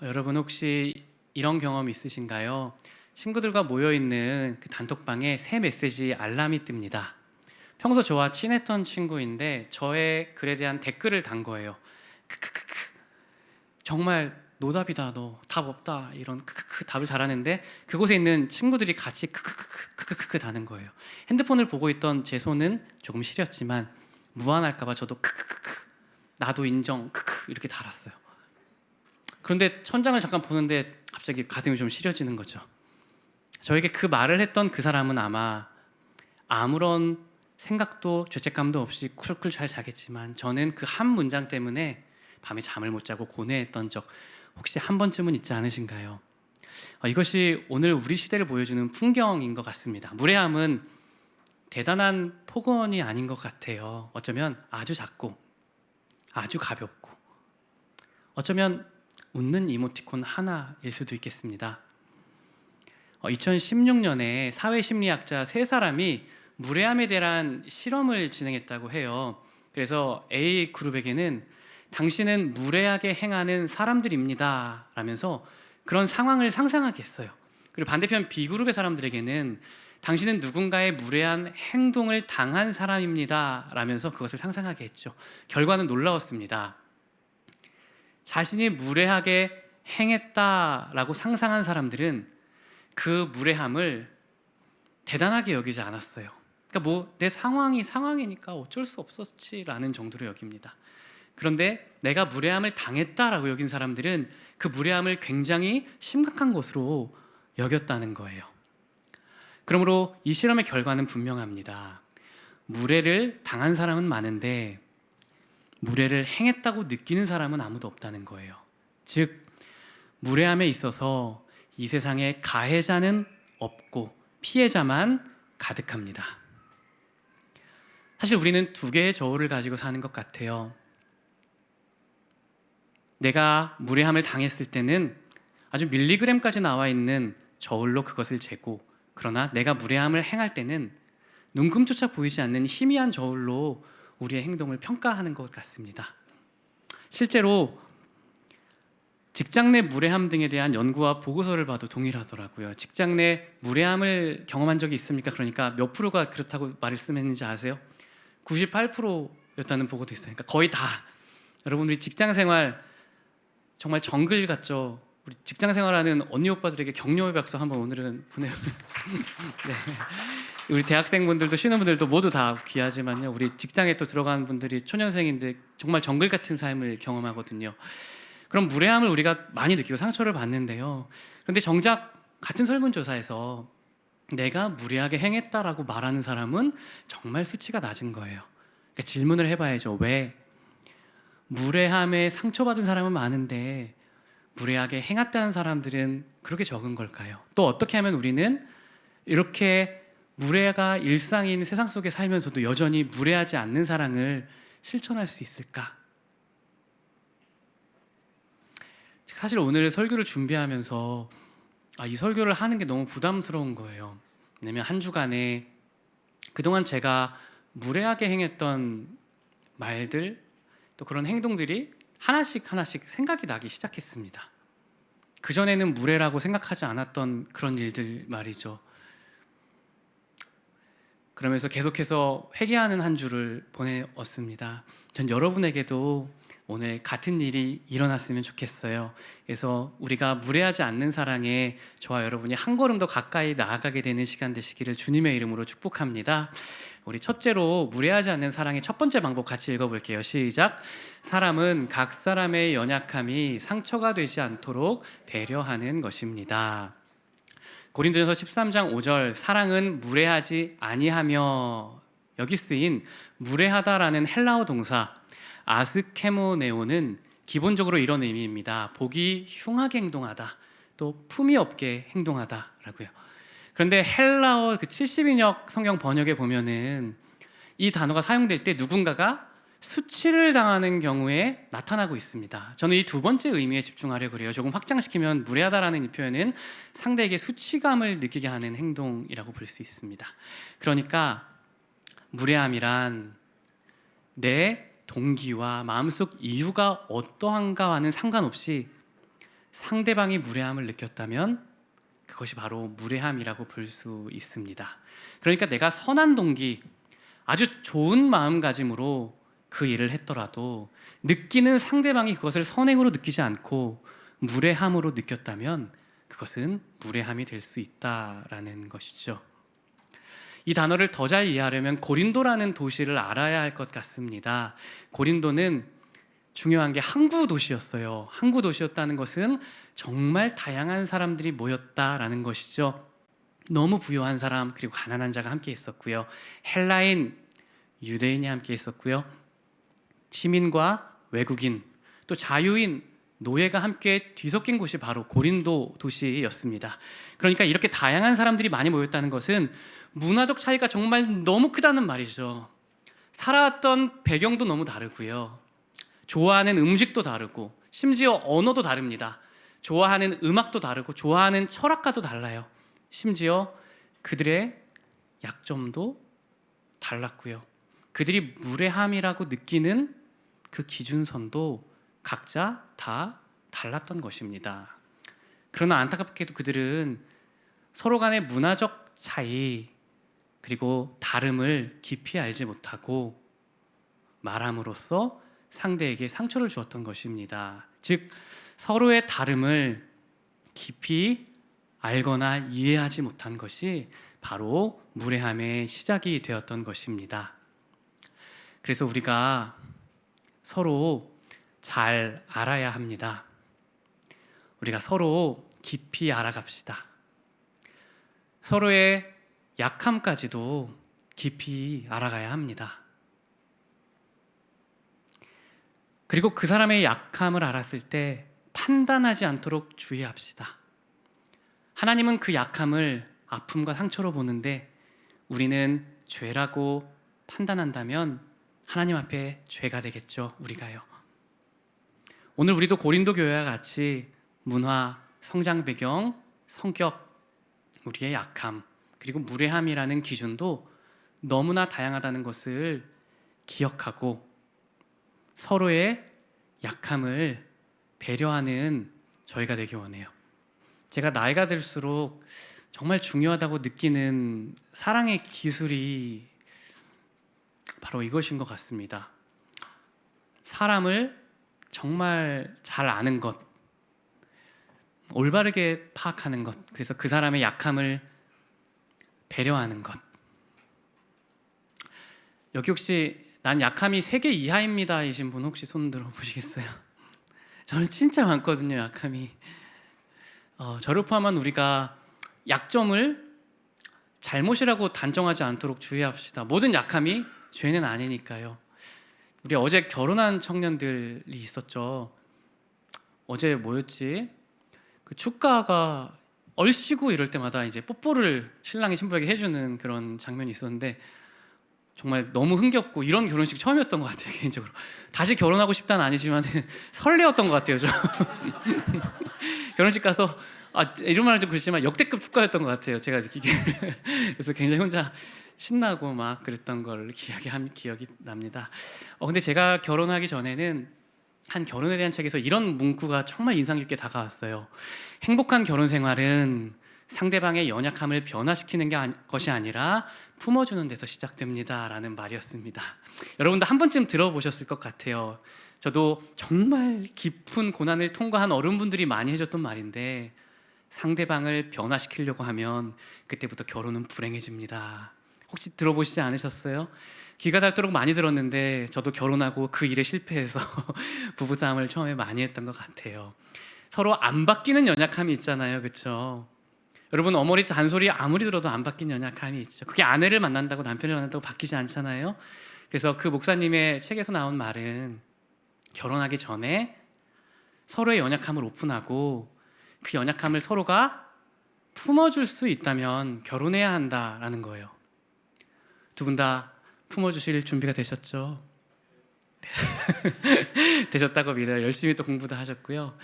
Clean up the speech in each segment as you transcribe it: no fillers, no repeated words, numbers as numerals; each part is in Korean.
여러분 혹시 이런 경험 있으신가요? 친구들과 모여있는 그 단톡방에 새 메시지 알람이 뜹니다. 평소 저와 친했던 친구인데 저의 글에 대한 댓글을 단 거예요. 크크크크. 정말 노답이다, 너 답 없다, 이런 크크크 답을 달았는데 그곳에 있는 친구들이 같이 크크크크 다는 거예요. 핸드폰을 보고 있던 제 손은 조금 시렸지만 무안할까봐 저도 크크크크 나도 인정 크크 이렇게 달았어요. 그런데 천장을 잠깐 보는데 갑자기 가슴이 좀 시려지는 거죠. 저에게 그 말을 했던 그 사람은 아마 아무런 생각도 죄책감도 없이 쿨쿨 잘 자겠지만 저는 그 한 문장 때문에 밤에 잠을 못 자고 고뇌했던 적 혹시 한 번쯤은 있지 않으신가요? 이것이 오늘 우리 시대를 보여주는 풍경인 것 같습니다. 무례함은 대단한 폭언이 아닌 것 같아요. 어쩌면 아주 작고 아주 가볍고 어쩌면 웃는 이모티콘 하나일 수도 있겠습니다. 2016년에 사회심리학자 세 사람이 무례함에 대한 실험을 진행했다고 해요. 그래서 A 그룹에게는 당신은 무례하게 행하는 사람들입니다 라면서 그런 상황을 상상하게 했어요. 그리고 반대편 B 그룹의 사람들에게는 당신은 누군가의 무례한 행동을 당한 사람입니다 라면서 그것을 상상하게 했죠. 결과는 놀라웠습니다. 자신이 무례하게 행했다라고 상상한 사람들은 그 무례함을 대단하게 여기지 않았어요. 그러니까 뭐 내 상황이니까 어쩔 수 없었지라는 정도로 여깁니다. 그런데 내가 무례함을 당했다라고 여긴 사람들은 그 무례함을 굉장히 심각한 것으로 여겼다는 거예요. 그러므로 이 실험의 결과는 분명합니다. 무례를 당한 사람은 많은데 무례를 행했다고 느끼는 사람은 아무도 없다는 거예요. 즉 무례함에 있어서 이 세상에 가해자는 없고 피해자만 가득합니다. 사실 우리는 두 개의 저울을 가지고 사는 것 같아요. 내가 무례함을 당했을 때는 아주 밀리그램까지 나와 있는 저울로 그것을 재고, 그러나 내가 무례함을 행할 때는 눈금조차 보이지 않는 희미한 저울로 우리의 행동을 평가하는 것 같습니다. 실제로 직장 내 무례함 등에 대한 연구와 보고서를 봐도 동일하더라고요. 직장 내 무례함을 경험한 적이 있습니까? 그러니까 몇 프로가 그렇다고 말씀했는지 아세요? 98%였다는 보고도 있어요. 그러니까 거의 다. 여러분 우리 직장 생활 정말 정글 같죠? 우리 직장 생활하는 언니 오빠들에게 격려의 박수 한번 오늘은 보내요. 네. 우리 대학생분들도 신혼분들도 모두 다 귀하지만요. 우리 직장에 또 들어간 분들이 초년생인데 정말 정글 같은 삶을 경험하거든요. 그럼 무례함을 우리가 많이 느끼고 상처를 받는데요. 그런데 정작 같은 설문조사에서 내가 무례하게 행했다라고 말하는 사람은 정말 수치가 낮은 거예요. 그러니까 질문을 해봐야죠. 왜? 무례함에 상처받은 사람은 많은데 무례하게 행했다는 사람들은 그렇게 적은 걸까요? 또 어떻게 하면 우리는 이렇게 무례가 일상인 세상 속에 살면서도 여전히 무례하지 않는 사랑을 실천할 수 있을까? 사실 오늘 설교를 준비하면서 이 설교를 하는 게 너무 부담스러운 거예요. 왜냐면 한 주간에 그동안 제가 무례하게 행했던 말들 또 그런 행동들이 하나씩 생각이 나기 시작했습니다. 그전에는 무례라고 생각하지 않았던 그런 일들 말이죠. 그러면서 계속해서 회개하는 한 주를 보내었습니다. 전 여러분에게도 오늘 같은 일이 일어났으면 좋겠어요. 그래서 우리가 무례하지 않는 사랑에 저와 여러분이 한 걸음 더 가까이 나아가게 되는 시간 되시기를 주님의 이름으로 축복합니다. 우리 첫째로 무례하지 않는 사랑의 첫 번째 방법 같이 읽어볼게요. 시작. 사람은 각 사람의 연약함이 상처가 되지 않도록 배려하는 것입니다. 고린도전서 13장 5절 사랑은 무례하지 아니하며, 여기 쓰인 무례하다라는 헬라어 동사 아스케모네오는 기본적으로 이런 의미입니다. 복이 흉하게 행동하다, 또 품위 없게 행동하다라고요. 그런데 헬라어 그 70인역 성경 번역에 보면은 이 단어가 사용될 때 누군가가 수치를 당하는 경우에 나타나고 있습니다. 저는 이 두 번째 의미에 집중하려고 그래요. 조금 확장시키면 무례하다라는 이 표현은 상대에게 수치감을 느끼게 하는 행동이라고 볼 수 있습니다. 그러니까 무례함이란 내 동기와 마음속 이유가 어떠한가와는 상관없이 상대방이 무례함을 느꼈다면 그것이 바로 무례함이라고 볼 수 있습니다. 그러니까 내가 선한 동기, 아주 좋은 마음가짐으로 그 일을 했더라도 느끼는 상대방이 그것을 선행으로 느끼지 않고 무례함으로 느꼈다면 그것은 무례함이 될 수 있다라는 것이죠. 이 단어를 더 잘 이해하려면 고린도라는 도시를 알아야 할 것 같습니다. 고린도는 중요한 게 항구 도시였어요. 항구 도시였다는 것은 정말 다양한 사람들이 모였다라는 것이죠. 너무 부유한 사람, 그리고 가난한 자가 함께 있었고요. 헬라인, 유대인이 함께 있었고요. 시민과 외국인, 또 자유인, 노예가 함께 뒤섞인 곳이 바로 고린도 도시였습니다. 그러니까 이렇게 다양한 사람들이 많이 모였다는 것은 문화적 차이가 정말 너무 크다는 말이죠. 살아왔던 배경도 너무 다르고요. 좋아하는 음식도 다르고, 심지어 언어도 다릅니다. 좋아하는 음악도 다르고, 좋아하는 철학과도 달라요. 심지어 그들의 약점도 달랐고요. 그들이 무례함이라고 느끼는 그 기준선도 각자 다 달랐던 것입니다. 그러나 안타깝게도 그들은 서로 간의 문화적 차이, 그리고 다름을 깊이 알지 못하고 말함으로써 상대에게 상처를 주었던 것입니다. 즉, 서로의 다름을 깊이 알거나 이해하지 못한 것이 바로 무례함의 시작이 되었던 것입니다. 그래서 우리가 서로 잘 알아야 합니다. 우리가 서로 깊이 알아갑시다. 서로의 약함까지도 깊이 알아가야 합니다. 그리고 그 사람의 약함을 알았을 때 판단하지 않도록 주의합시다. 하나님은 그 약함을 아픔과 상처로 보는데 우리는 죄라고 판단한다면 하나님 앞에 죄가 되겠죠, 우리가요. 오늘 우리도 고린도 교회와 같이 문화, 성장 배경, 성격, 우리의 약함, 그리고 무례함이라는 기준도 너무나 다양하다는 것을 기억하고 서로의 약함을 배려하는 저희가 되기 원해요. 제가 나이가 들수록 정말 중요하다고 느끼는 사랑의 기술이 바로 이것인 것 같습니다. 사람을 정말 잘 아는 것, 올바르게 파악하는 것, 그래서 그 사람의 약함을 배려하는 것. 여기 혹시 난 약함이 3개 이하입니다 이신 분 혹시 손 들어보시겠어요? 저는 진짜 많거든요, 약함이. 저를 포함한 우리가 약점을 잘못이라고 단정하지 않도록 주의합시다. 모든 약함이 죄는 아니니까요. 우리 어제 결혼한 청년들이 있었죠. 어제 뭐였지? 그 축가가 얼씨구 이럴 때마다 이제 뽀뽀를 신랑이 신부에게 해주는 그런 장면이 있었는데 정말 너무 흥겹고 이런 결혼식 처음이었던 것 같아요, 개인적으로. 다시 결혼하고 싶다는 아니지만 설레었던 것 같아요, 저. 결혼식 가서 이런 말은 좀 그렇지만 역대급 축가였던 것 같아요, 제가 느끼기에. 그래서 굉장히 혼자 신나고 막 그랬던 걸 기억이 납니다. 근데 제가 결혼하기 전에는 한 결혼에 대한 책에서 이런 문구가 정말 인상 깊게 다가왔어요. 행복한 결혼 생활은 상대방의 연약함을 변화시키는 것이 아니라 품어주는 데서 시작됩니다 라는 말이었습니다. 여러분도 한 번쯤 들어보셨을 것 같아요. 저도 정말 깊은 고난을 통과한 어른분들이 많이 해줬던 말인데 상대방을 변화시키려고 하면 그때부터 결혼은 불행해집니다. 혹시 들어보시지 않으셨어요? 귀가 닳도록 많이 들었는데 저도 결혼하고 그 일에 실패해서 부부싸움을 처음에 많이 했던 것 같아요. 서로 안 바뀌는 연약함이 있잖아요, 그렇죠? 여러분, 어머니 잔소리 아무리 들어도 안 바뀐 연약함이 있죠. 그게 아내를 만난다고 남편을 만난다고 바뀌지 않잖아요. 그래서 그 목사님의 책에서 나온 말은 결혼하기 전에 서로의 연약함을 오픈하고 그 연약함을 서로가 품어줄 수 있다면 결혼해야 한다라는 거예요. 두 분 다 품어주실 준비가 되셨죠? 되셨다고 믿어요. 열심히 또 공부도 하셨고요.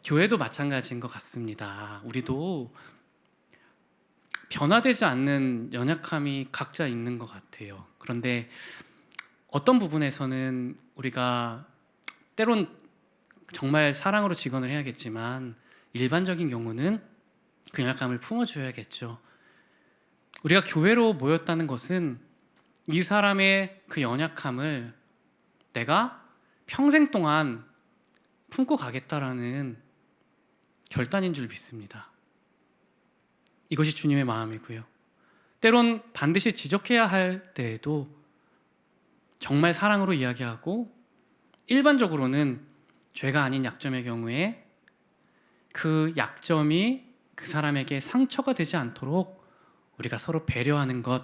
교회도 마찬가지인 것 같습니다. 우리도 변화되지 않는 연약함이 각자 있는 것 같아요. 그런데 어떤 부분에서는 우리가 때론 정말 사랑으로 직언을 해야겠지만 일반적인 경우는 그 연약함을 품어줘야겠죠. 우리가 교회로 모였다는 것은 이 사람의 그 연약함을 내가 평생 동안 품고 가겠다라는 결단인 줄 믿습니다. 이것이 주님의 마음이고요. 때론 반드시 지적해야 할 때에도 정말 사랑으로 이야기하고, 일반적으로는 죄가 아닌 약점의 경우에 그 약점이 그 사람에게 상처가 되지 않도록 우리가 서로 배려하는 것,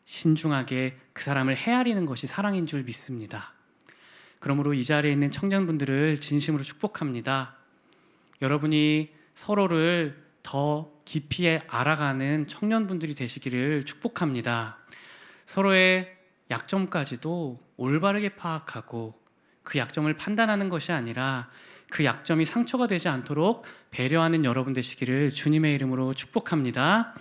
신중하게 그 사람을 헤아리는 것이 사랑인 줄 믿습니다. 그러므로 이 자리에 있는 청년분들을 진심으로 축복합니다. 여러분이 서로를 더 깊이 알아가는 청년분들이 되시기를 축복합니다. 서로의 약점까지도 올바르게 파악하고 그 약점을 판단하는 것이 아니라 그 약점이 상처가 되지 않도록 배려하는 여러분 되시기를 주님의 이름으로 축복합니다.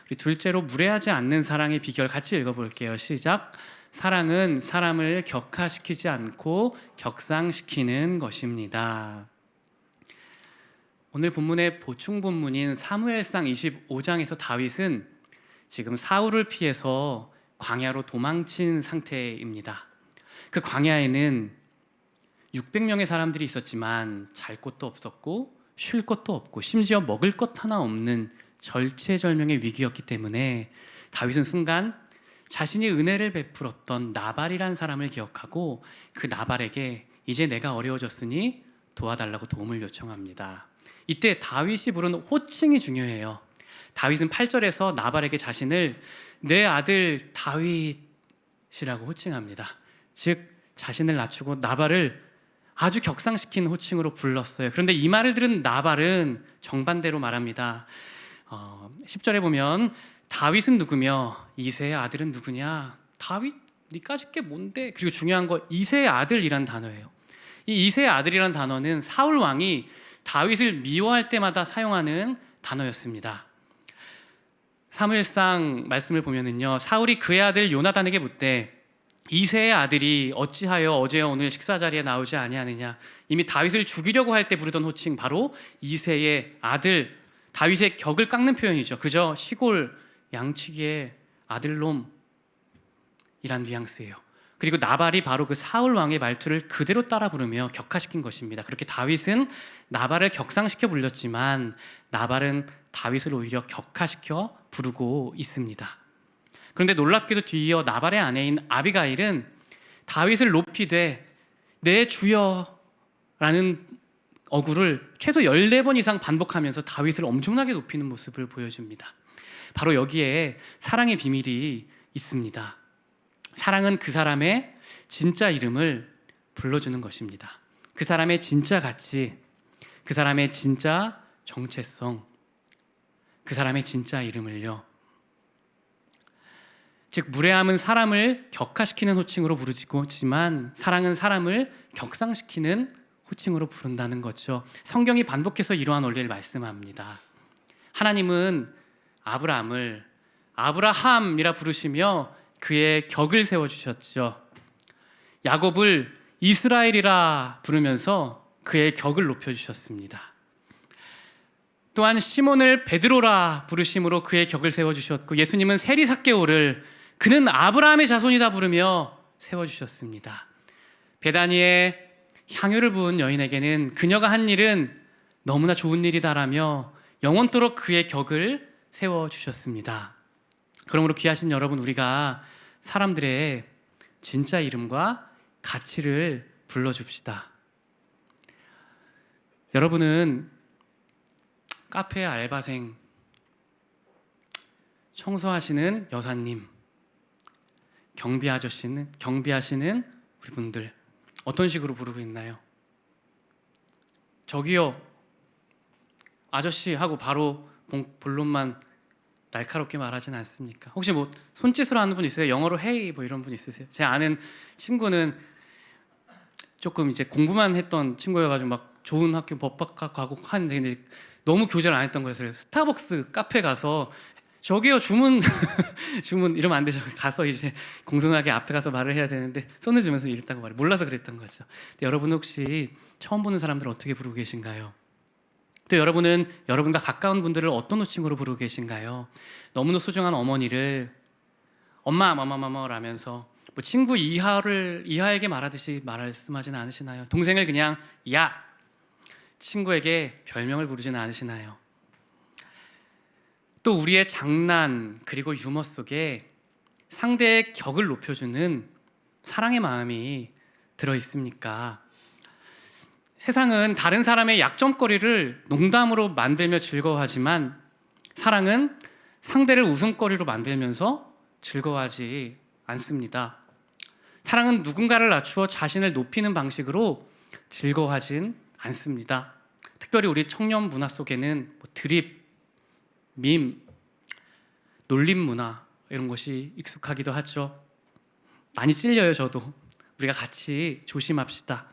우리 둘째로 무례하지 않는 사랑의 비결 같이 읽어볼게요. 시작. 사랑은 사람을 격하시키지 않고 격상시키는 것입니다. 오늘 본문의 보충 본문인 사무엘상 25장에서 다윗은 지금 사울을 피해서 광야로 도망친 상태입니다. 그 광야에는 600명의 사람들이 있었지만 잘 곳도 없었고 쉴 것도 없고 심지어 먹을 것 하나 없는 절체절명의 위기였기 때문에 다윗은 순간 자신이 은혜를 베풀었던 나발이란 사람을 기억하고 그 나발에게 이제 내가 어려워졌으니 도와달라고 도움을 요청합니다. 이때 다윗이 부른 호칭이 중요해요. 다윗은 8절에서 나발에게 자신을 내 아들 다윗이라고 호칭합니다. 즉 자신을 낮추고 나발을 아주 격상시킨 호칭으로 불렀어요. 그런데 이 말을 들은 나발은 정반대로 말합니다. 10절에 보면 다윗은 누구며 이새의 아들은 누구냐? 다윗 니까짓 게 뭔데? 그리고 중요한 거 이새의 아들이란 단어예요. 이 이새의 아들이란 단어는 사울 왕이 다윗을 미워할 때마다 사용하는 단어였습니다. 사무엘상 말씀을 보면은요, 사울이 그의 아들 요나단에게 묻되 이새의 아들이 어찌하여 어제와 오늘 식사 자리에 나오지 아니하느냐. 이미 다윗을 죽이려고 할 때 부르던 호칭 바로 이새의 아들, 다윗의 격을 깎는 표현이죠. 그저 시골 양치기의 아들놈이란 뉘앙스예요. 그리고 나발이 바로 그 사울 왕의 말투를 그대로 따라 부르며 격하시킨 것입니다. 그렇게 다윗은 나발을 격상시켜 불렸지만 나발은 다윗을 오히려 격하시켜 부르고 있습니다. 그런데 놀랍게도 뒤이어 나발의 아내인 아비가일은 다윗을 높이되 내 주여라는 어구를 최소 14번 이상 반복하면서 다윗을 엄청나게 높이는 모습을 보여줍니다. 바로 여기에 사랑의 비밀이 있습니다. 사랑은 그 사람의 진짜 이름을 불러주는 것입니다. 그 사람의 진짜 가치, 그 사람의 진짜 정체성, 그 사람의 진짜 이름을요. 즉 무례함은 사람을 격하시키는 호칭으로 부르지만 사랑은 사람을 격상시키는 호칭으로 부른다는 거죠. 성경이 반복해서 이러한 원리를 말씀합니다. 하나님은 아브라함을 아브라함이라 부르시며 그의 격을 세워주셨죠. 야곱을 이스라엘이라 부르면서 그의 격을 높여주셨습니다. 또한 시몬을 베드로라 부르심으로 그의 격을 세워주셨고, 예수님은 세리삭개오를 그는 아브라함의 자손이다 부르며 세워주셨습니다. 베다니에 향유를 부은 여인에게는 그녀가 한 일은 너무나 좋은 일이다라며 영원토록 그의 격을 세워주셨습니다. 그러므로 귀하신 여러분, 우리가 사람들의 진짜 이름과 가치를 불러줍시다. 여러분은 카페 알바생, 청소하시는 여사님, 경비하시는 우리 분들 어떤 식으로 부르고 있나요? 저기요 아저씨 하고 바로 본론만 날카롭게 말하진 않습니까? 혹시 뭐 손짓으로 하는 분 있으세요? 영어로 헤이 뭐 이런 분 있으세요? 제 아는 친구는 조금 이제 공부만 했던 친구여가지고 막 좋은 학교 법학과 가고 하는데 너무 교제를 안 했던 거였어요. 스타벅스 카페 가서 저기요 주문 주문 이러면 안 되죠. 가서 이제 공손하게 앞에 가서 말을 해야 되는데 손을 들면서 읽다고 말해 몰라서 그랬던 거죠. 근데 여러분 혹시 처음 보는 사람들 어떻게 부르고 계신가요? 또 여러분은 여러분과 가까운 분들을 어떤 호칭으로 부르고 계신가요? 너무나 소중한 어머니를 엄마 뭐뭐뭐뭐라면서 뭐 친구 이하에게 말하듯이 말씀하지는 않으시나요? 동생을 그냥 야 친구에게 별명을 부르지는 않으시나요? 또 우리의 장난 그리고 유머 속에 상대의 격을 높여주는 사랑의 마음이 들어 있습니까? 세상은 다른 사람의 약점거리를 농담으로 만들며 즐거워하지만 사랑은 상대를 웃음거리로 만들면서 즐거워하지 않습니다. 사랑은 누군가를 낮추어 자신을 높이는 방식으로 즐거워하진 않습니다. 특별히 우리 청년 문화 속에는 뭐 드립, 밈, 놀림 문화 이런 것이 익숙하기도 하죠. 많이 찔려요 저도. 우리가 같이 조심합시다.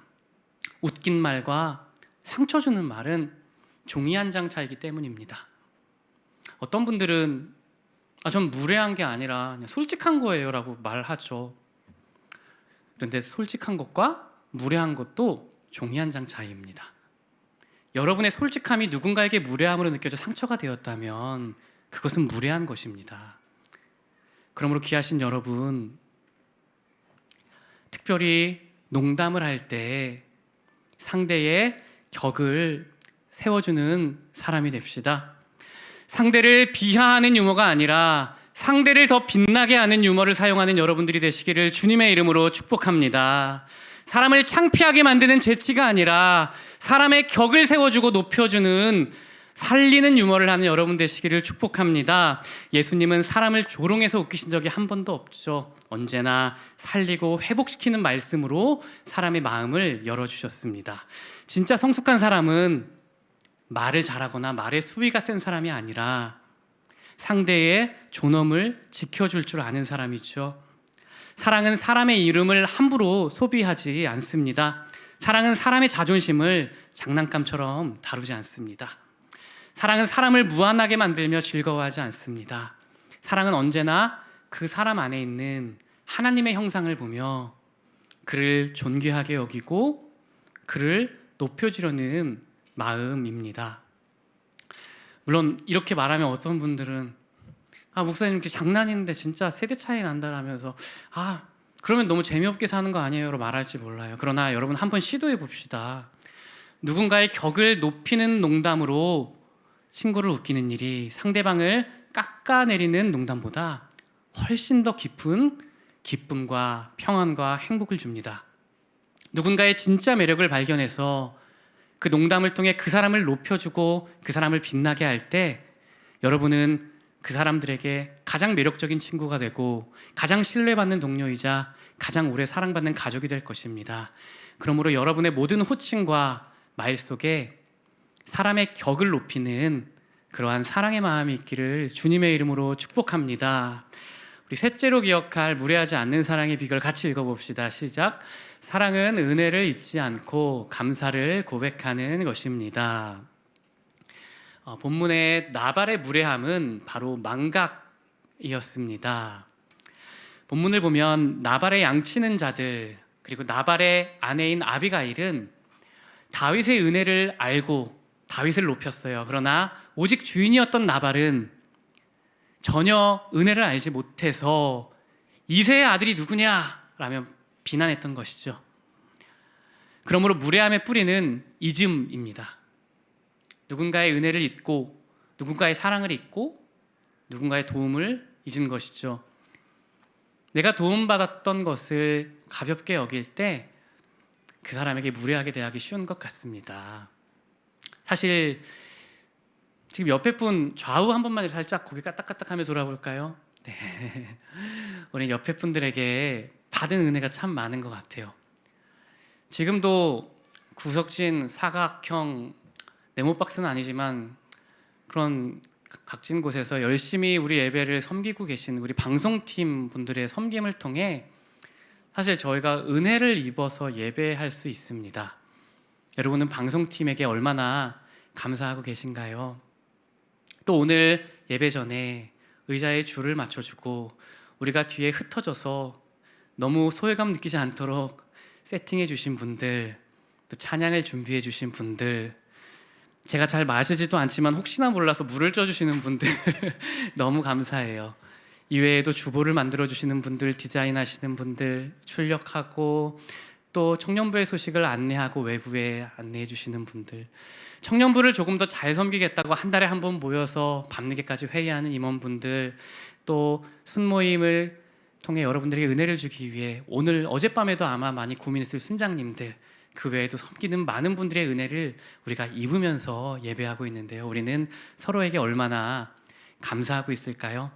웃긴 말과 상처 주는 말은 종이 한 장 차이기 때문입니다. 어떤 분들은 전 무례한 게 아니라 그냥 솔직한 거예요 라고 말하죠. 그런데 솔직한 것과 무례한 것도 종이 한 장 차이입니다. 여러분의 솔직함이 누군가에게 무례함으로 느껴져 상처가 되었다면 그것은 무례한 것입니다. 그러므로 귀하신 여러분, 특별히 농담을 할 때 상대의 격을 세워주는 사람이 됩시다. 상대를 비하하는 유머가 아니라 상대를 더 빛나게 하는 유머를 사용하는 여러분들이 되시기를 주님의 이름으로 축복합니다. 사람을 창피하게 만드는 재치가 아니라 사람의 격을 세워주고 높여주는 살리는 유머를 하는 여러분 되시기를 축복합니다. 예수님은 사람을 조롱해서 웃기신 적이 한 번도 없죠. 언제나 살리고 회복시키는 말씀으로 사람의 마음을 열어주셨습니다. 진짜 성숙한 사람은 말을 잘하거나 말의 수위가 센 사람이 아니라 상대의 존엄을 지켜줄 줄 아는 사람이죠. 사랑은 사람의 이름을 함부로 소비하지 않습니다. 사랑은 사람의 자존심을 장난감처럼 다루지 않습니다. 사랑은 사람을 무한하게 만들며 즐거워하지 않습니다. 사랑은 언제나 그 사람 안에 있는 하나님의 형상을 보며 그를 존귀하게 여기고 그를 높여주려는 마음입니다. 물론 이렇게 말하면 어떤 분들은 목사님 이렇게 장난인데 진짜 세대 차이 난다라면서 그러면 너무 재미없게 사는 거 아니에요? 라고 말할지 몰라요. 그러나 여러분 한번 시도해 봅시다. 누군가의 격을 높이는 농담으로 친구를 웃기는 일이 상대방을 깎아내리는 농담보다 훨씬 더 깊은 기쁨과 평안과 행복을 줍니다. 누군가의 진짜 매력을 발견해서 그 농담을 통해 그 사람을 높여주고 그 사람을 빛나게 할 때 여러분은 그 사람들에게 가장 매력적인 친구가 되고 가장 신뢰받는 동료이자 가장 오래 사랑받는 가족이 될 것입니다. 그러므로 여러분의 모든 호칭과 말 속에 사람의 격을 높이는 그러한 사랑의 마음이 있기를 주님의 이름으로 축복합니다. 우리 셋째로 기억할 무례하지 않는 사랑의 비결 같이 읽어봅시다. 시작. 사랑은 은혜를 잊지 않고 감사를 고백하는 것입니다. 본문의 나발의 무례함은 바로 망각이었습니다. 본문을 보면 나발의 양치는 자들 그리고 나발의 아내인 아비가일은 다윗의 은혜를 알고 다윗을 높였어요. 그러나 오직 주인이었던 나발은 전혀 은혜를 알지 못해서 이새의 아들이 누구냐라며 비난했던 것이죠. 그러므로 무례함의 뿌리는 잊음입니다. 누군가의 은혜를 잊고 누군가의 사랑을 잊고 누군가의 도움을 잊은 것이죠. 내가 도움받았던 것을 가볍게 여길 때 그 사람에게 무례하게 대하기 쉬운 것 같습니다. 사실 지금 옆에 분 좌우 한 번만 살짝 고개 까딱까딱하며 돌아볼까요? 네. 우리 옆에 분들에게 받은 은혜가 참 많은 것 같아요. 지금도 구석진 사각형 네모박스는 아니지만 그런 각진 곳에서 열심히 우리 예배를 섬기고 계신 우리 방송팀 분들의 섬김을 통해 사실 저희가 은혜를 입어서 예배할 수 있습니다. 여러분은 방송팀에게 얼마나 감사하고 계신가요? 또 오늘 예배 전에 의자에 줄을 맞춰주고 우리가 뒤에 흩어져서 너무 소외감 느끼지 않도록 세팅해 주신 분들, 또 찬양을 준비해 주신 분들, 제가 잘 마시지도 않지만 혹시나 몰라서 물을 쪄주시는 분들 너무 감사해요. 이외에도 주보를 만들어 주시는 분들, 디자인하시는 분들, 출력하고 또 청년부의 소식을 안내하고 외부에 안내해 주시는 분들, 청년부를 조금 더 잘 섬기겠다고 한 달에 한 번 모여서 밤늦게까지 회의하는 임원분들, 또 순모임을 통해 여러분들에게 은혜를 주기 위해 오늘 어젯밤에도 아마 많이 고민했을 순장님들, 그 외에도 섬기는 많은 분들의 은혜를 우리가 입으면서 예배하고 있는데요. 우리는 서로에게 얼마나 감사하고 있을까요?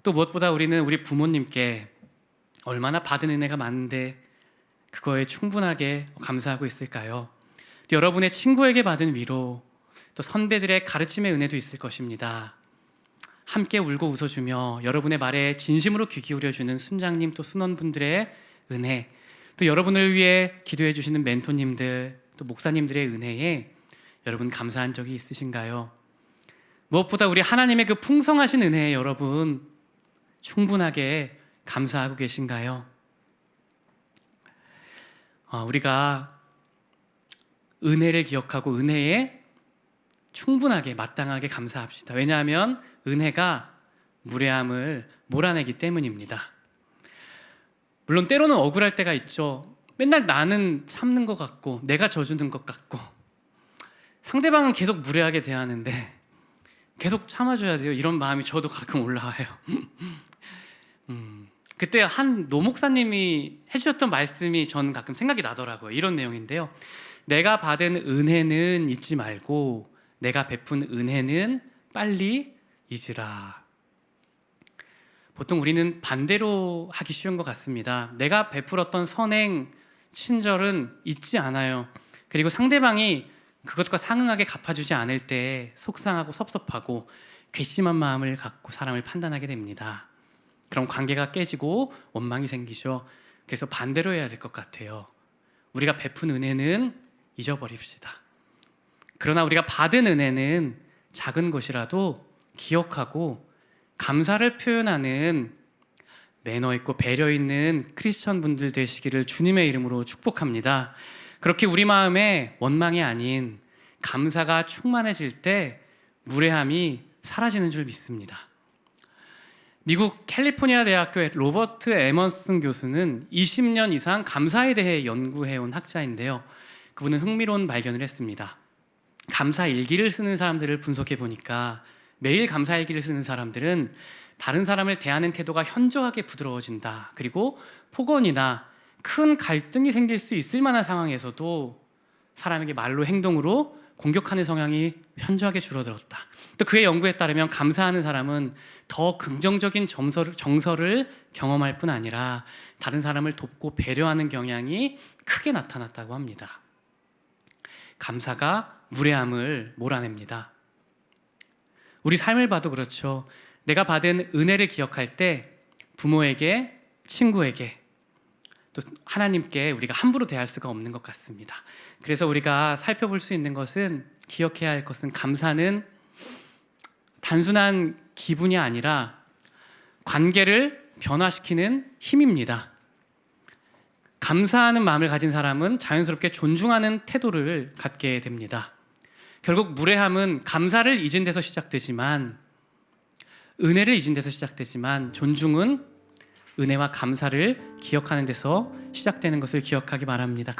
또 무엇보다 우리는 우리 부모님께 얼마나 받은 은혜가 많은데 그거에 충분하게 감사하고 있을까요? 또 여러분의 친구에게 받은 위로, 또 선배들의 가르침의 은혜도 있을 것입니다. 함께 울고 웃어주며 여러분의 말에 진심으로 귀 기울여주는 순장님 또 순원분들의 은혜, 또 여러분을 위해 기도해 주시는 멘토님들, 또 목사님들의 은혜에 여러분 감사한 적이 있으신가요? 무엇보다 우리 하나님의 그 풍성하신 은혜에 여러분 충분하게 감사하고 계신가요? 우리가 은혜를 기억하고 은혜에 충분하게 마땅하게 감사합시다. 왜냐하면 은혜가 무례함을 몰아내기 때문입니다. 물론 때로는 억울할 때가 있죠. 맨날 나는 참는 것 같고 내가 져주는 것 같고 상대방은 계속 무례하게 대하는데 계속 참아줘야 돼요. 이런 마음이 저도 가끔 올라와요. 그때 한 노목사님이 해주셨던 말씀이 저는 가끔 생각이 나더라고요. 이런 내용인데요. 내가 받은 은혜는 잊지 말고 내가 베푼 은혜는 빨리 잊으라. 보통 우리는 반대로 하기 쉬운 것 같습니다. 내가 베풀었던 선행, 친절은 잊지 않아요. 그리고 상대방이 그것과 상응하게 갚아주지 않을 때 속상하고 섭섭하고 괘씸한 마음을 갖고 사람을 판단하게 됩니다. 그럼 관계가 깨지고 원망이 생기죠. 그래서 반대로 해야 될 것 같아요. 우리가 베푼 은혜는 잊어버립시다. 그러나 우리가 받은 은혜는 작은 것이라도 기억하고 감사를 표현하는 매너 있고 배려 있는 크리스천 분들 되시기를 주님의 이름으로 축복합니다. 그렇게 우리 마음에 원망이 아닌 감사가 충만해질 때 무례함이 사라지는 줄 믿습니다. 미국 캘리포니아 대학교의 로버트 에머슨 교수는 20년 이상 감사에 대해 연구해온 학자인데요. 그분은 흥미로운 발견을 했습니다. 감사 일기를 쓰는 사람들을 분석해 보니까 매일 감사 일기를 쓰는 사람들은 다른 사람을 대하는 태도가 현저하게 부드러워진다. 그리고 폭언이나 큰 갈등이 생길 수 있을 만한 상황에서도 사람에게 말로 행동으로 공격하는 성향이 현저하게 줄어들었다. 또 그의 연구에 따르면 감사하는 사람은 더 긍정적인 정서를 경험할 뿐 아니라 다른 사람을 돕고 배려하는 경향이 크게 나타났다고 합니다. 감사가 무례함을 몰아냅니다. 우리 삶을 봐도 그렇죠. 내가 받은 은혜를 기억할 때 부모에게, 친구에게, 또 하나님께 우리가 함부로 대할 수가 없는 것 같습니다. 그래서 우리가 살펴볼 수 있는 것은, 기억해야 할 것은, 감사는 단순한 기분이 아니라 관계를 변화시키는 힘입니다. 감사하는 마음을 가진 사람은 자연스럽게 존중하는 태도를 갖게 됩니다. 결국 무례함은 감사를 잊은 데서 시작되지만, 은혜를 잊은 데서 시작되지만, 존중은 은혜와 감사를 기억하는 데서 시작되는 것을 기억하기 바랍니다.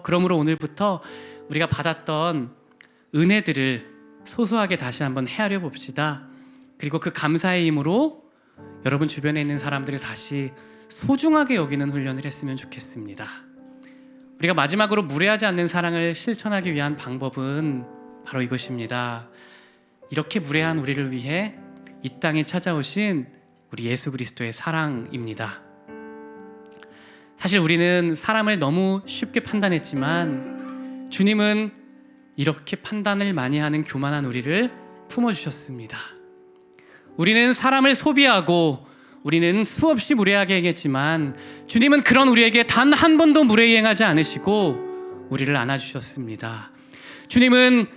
그러므로 오늘부터 우리가 받았던 은혜들을 소소하게 다시 한번 헤아려 봅시다. 그리고 그 감사의 힘으로 여러분 주변에 있는 사람들을 다시 소중하게 여기는 훈련을 했으면 좋겠습니다. 우리가 마지막으로 무례하지 않는 사랑을 실천하기 위한 방법은 바로 이것입니다. 이렇게 무례한 우리를 위해 이 땅에 찾아오신 우리 예수 그리스도의 사랑입니다. 사실 우리는 사람을 너무 쉽게 판단했지만 주님은 이렇게 판단을 많이 하는 교만한 우리를 품어주셨습니다. 우리는 사람을 소비하고 우리는 수없이 무례하게 행했지만 주님은 그런 우리에게 단 한 번도 무례히 행하지 않으시고 우리를 안아주셨습니다. 주님은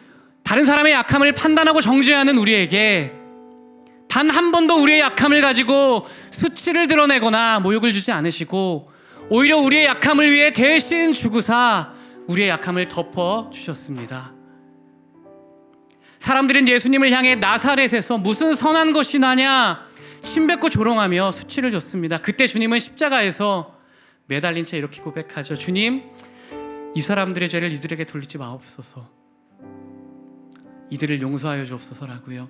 다른 사람의 약함을 판단하고 정죄하는 우리에게 단 한 번도 우리의 약함을 가지고 수치를 드러내거나 모욕을 주지 않으시고 오히려 우리의 약함을 위해 대신 죽으사 우리의 약함을 덮어 주셨습니다. 사람들은 예수님을 향해 나사렛에서 무슨 선한 것이 나냐 침뱉고 조롱하며 수치를 줬습니다. 그때 주님은 십자가에서 매달린 채 이렇게 고백하죠. 주님, 이 사람들의 죄를 이들에게 돌리지 마옵소서. 이들을 용서하여 주옵소서라고요.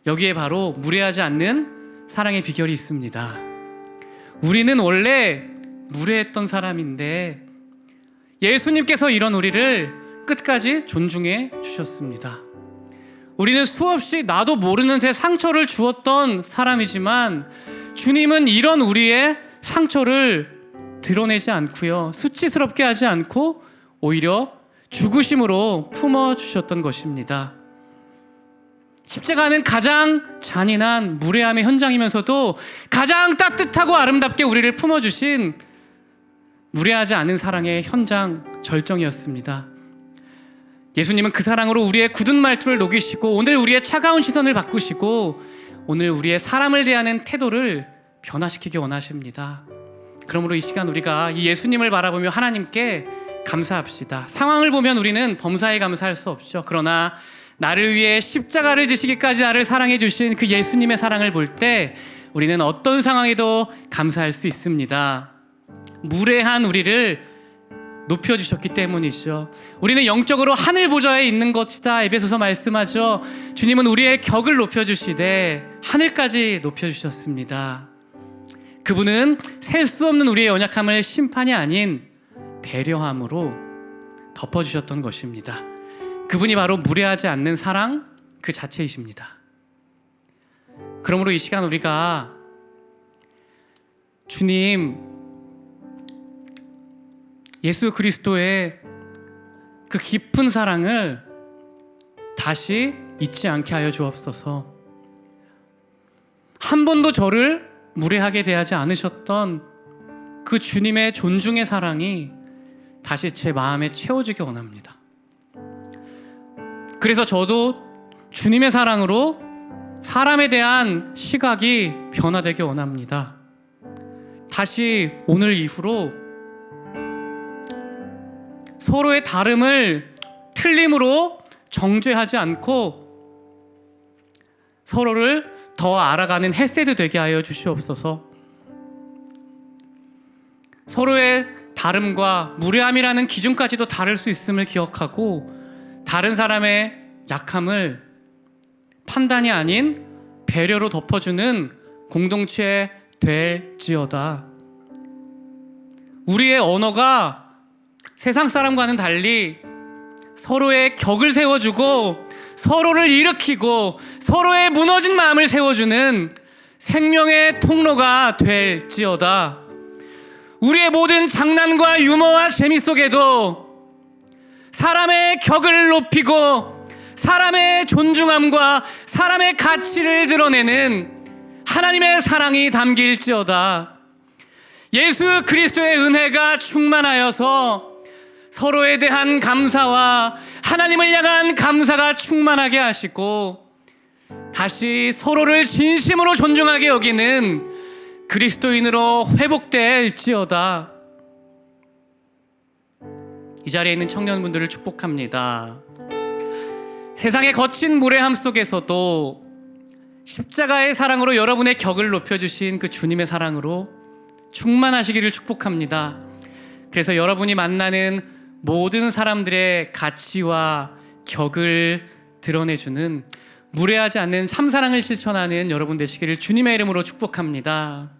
여기에 바로 무례하지 않는 사랑의 비결이 있습니다. 우리는 원래 무례했던 사람인데 예수님께서 이런 우리를 끝까지 존중해 주셨습니다. 우리는 수없이 나도 모르는 새 상처를 주었던 사람이지만 주님은 이런 우리의 상처를 드러내지 않고요, 수치스럽게 하지 않고 오히려 죽으심으로 품어주셨던 것입니다. 십자가는 가장 잔인한 무례함의 현장이면서도 가장 따뜻하고 아름답게 우리를 품어주신 무례하지 않은 사랑의 현장 절정이었습니다. 예수님은 그 사랑으로 우리의 굳은 말투를 녹이시고 오늘 우리의 차가운 시선을 바꾸시고 오늘 우리의 사람을 대하는 태도를 변화시키기 원하십니다. 그러므로 이 시간 우리가 이 예수님을 바라보며 하나님께 감사합시다. 상황을 보면 우리는 범사에 감사할 수 없죠. 그러나 나를 위해 십자가를 지시기까지 나를 사랑해 주신 그 예수님의 사랑을 볼 때 우리는 어떤 상황에도 감사할 수 있습니다. 무례한 우리를 높여주셨기 때문이죠. 우리는 영적으로 하늘 보좌에 있는 것이다 에베소서 말씀하죠. 주님은 우리의 격을 높여주시되 하늘까지 높여주셨습니다. 그분은 셀 수 없는 우리의 연약함을 심판이 아닌 배려함으로 덮어주셨던 것입니다. 그분이 바로 무례하지 않는 사랑 그 자체이십니다. 그러므로 이 시간 우리가 주님 예수 그리스도의 그 깊은 사랑을 다시 잊지 않게 하여 주옵소서. 한 번도 저를 무례하게 대하지 않으셨던 그 주님의 존중의 사랑이 다시 제 마음에 채워지기 원합니다. 그래서 저도 주님의 사랑으로 사람에 대한 시각이 변화되기 원합니다. 다시 오늘 이후로 서로의 다름을 틀림으로 정죄하지 않고 서로를 더 알아가는 헤세드 되게 하여 주시옵소서. 서로의 다름과 무례함이라는 기준까지도 다를 수 있음을 기억하고 다른 사람의 약함을 판단이 아닌 배려로 덮어주는 공동체 될지어다. 우리의 언어가 세상 사람과는 달리 서로의 격을 세워주고 서로를 일으키고 서로의 무너진 마음을 세워주는 생명의 통로가 될지어다. 우리의 모든 장난과 유머와 재미 속에도 사람의 격을 높이고 사람의 존중함과 사람의 가치를 드러내는 하나님의 사랑이 담길지어다. 예수 그리스도의 은혜가 충만하여서 서로에 대한 감사와 하나님을 향한 감사가 충만하게 하시고 다시 서로를 진심으로 존중하게 여기는 그리스도인으로 회복될지어다. 이 자리에 있는 청년분들을 축복합니다. 세상의 거친 무례함 속에서도 십자가의 사랑으로 여러분의 격을 높여주신 그 주님의 사랑으로 충만하시기를 축복합니다. 그래서 여러분이 만나는 모든 사람들의 가치와 격을 드러내주는 무례하지 않는 참사랑을 실천하는 여러분 되시기를 주님의 이름으로 축복합니다.